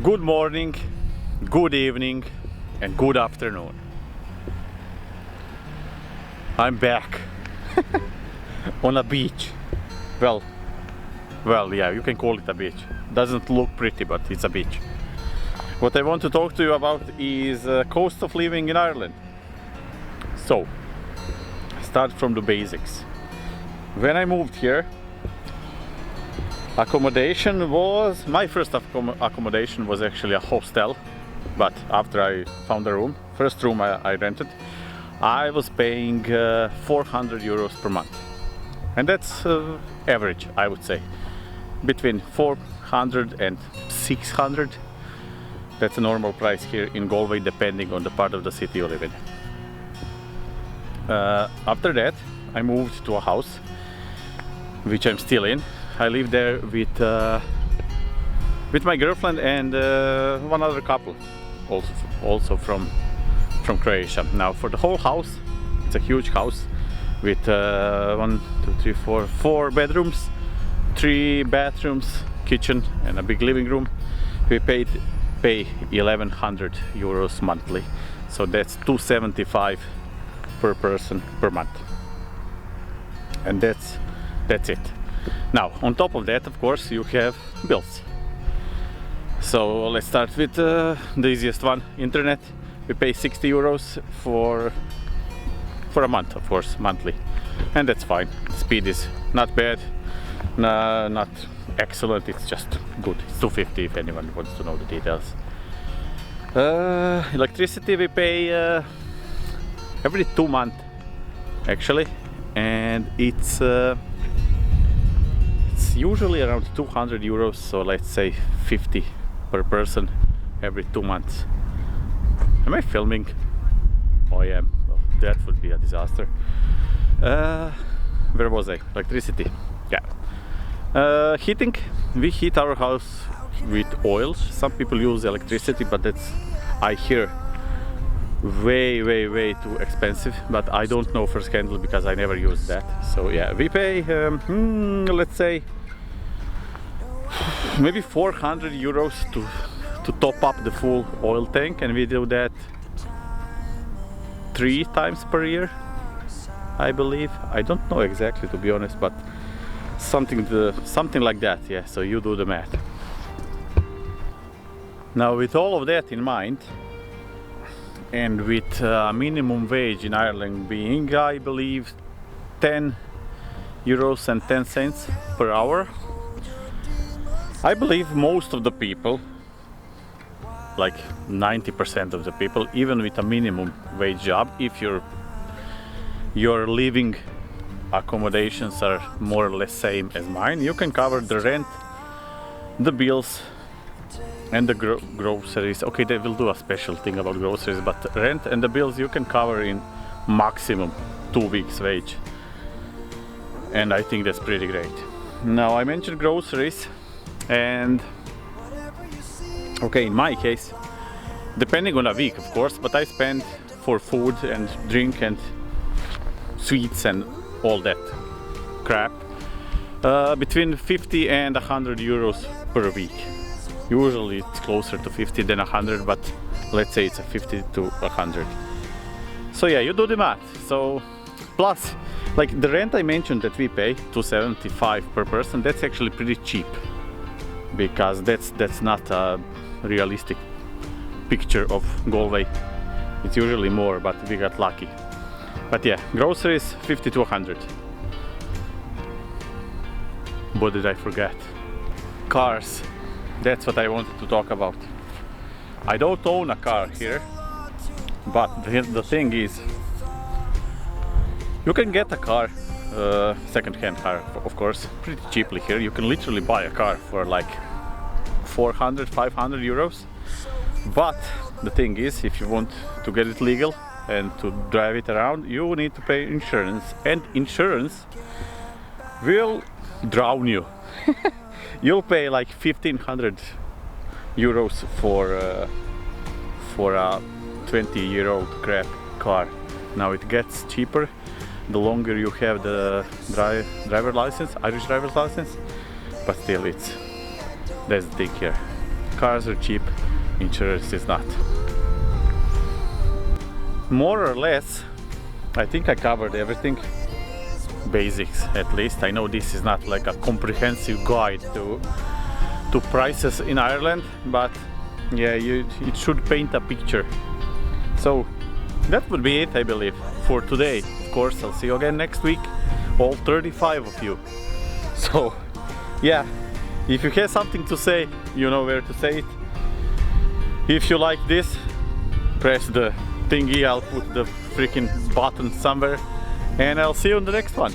Good morning, good evening, and good afternoon. I'm back on a beach. Well, yeah, you can call it a beach. Doesn't look pretty, but it's a beach. What I want to talk to you about is cost of living in Ireland. So, start from the basics. When I moved here, accommodation was, my first accommodation was actually a hostel, but after I found a room, first room I rented, I was paying 400 euros per month. And that's average, I would say. Between 400 and 600. That's a normal price here in Galway, depending on the part of the city you live in. After that, I moved to a house, which I'm still in. I live there with my girlfriend and one other couple, also from Croatia. Now, for the whole house, it's a huge house with 4 bedrooms, 3 bathrooms, kitchen, and a big living room. We pay 1,100 euros monthly, so that's 275 per person per month, and that's it. Now, on top of that, of course, you have bills. So let's start with the easiest one, internet. We pay 60 euros for a month, of course, monthly, and that's fine. Speed is not bad, not excellent, it's just good. It's 250 if anyone wants to know the details. Electricity we pay every 2 months, actually, and it's usually around 200 euros, so let's say 50 per person every 2 months. Am I filming? Oh, I am. Well, that would be a disaster. Where was I? Electricity. Yeah. Heating. We heat our house with oil. Some people use electricity, but that's, I hear, way too expensive, but I don't know first-hand because I never used that. So yeah, we pay let's say maybe 400 euros to top up the full oil tank, and we do that 3 times per year, I believe. I don't know exactly, to be honest, but something like that. Yeah, so you do the math. Now, with all of that in mind, and with minimum wage in Ireland being, I believe, 10 euros and 10 cents per hour, I believe most of the people, like 90% of the people, even with a minimum wage job, if your living accommodations are more or less same as mine, you can cover the rent, the bills, and the groceries. Okay, they will do a special thing about groceries, but rent and the bills you can cover in maximum 2 weeks wage, and I think that's pretty great. Now, I mentioned groceries, and okay, in my case, depending on a week, of course, but I spend for food and drink and sweets and all that crap between 50 and 100 euros per week. Usually it's closer to 50 than 100, but let's say it's a 50 to 100. So yeah, you do the math. So plus, like the rent I mentioned that we pay 275 per person, that's actually pretty cheap, because that's not a realistic picture of Galway. It's usually more, but we got lucky. But yeah, groceries 50 to 100. What did I forget? Cars. That's what I wanted to talk about. I don't own a car here, but the thing is, you can get a car, second-hand car, of course, pretty cheaply here. You can literally buy a car for like 400, 500 euros. But the thing is, if you want to get it legal and to drive it around, you need to pay insurance, and insurance will drown you. You'll pay like 1,500 euros for a 20-year-old crap car. Now it gets cheaper the longer you have the driver license, Irish driver's license, but still that's the thing here. Cars are cheap, insurance is not. More or less, I think I covered everything. Basics, at least. I know this is not like a comprehensive guide to prices in Ireland, but yeah, it should paint a picture. So that would be it, I believe, for today. Of course, I'll see you again next week, all 35 of you. So yeah, if you have something to say, you know where to say it. If you like this, press the thingy, I'll put the freaking button somewhere, and I'll see you in the next one.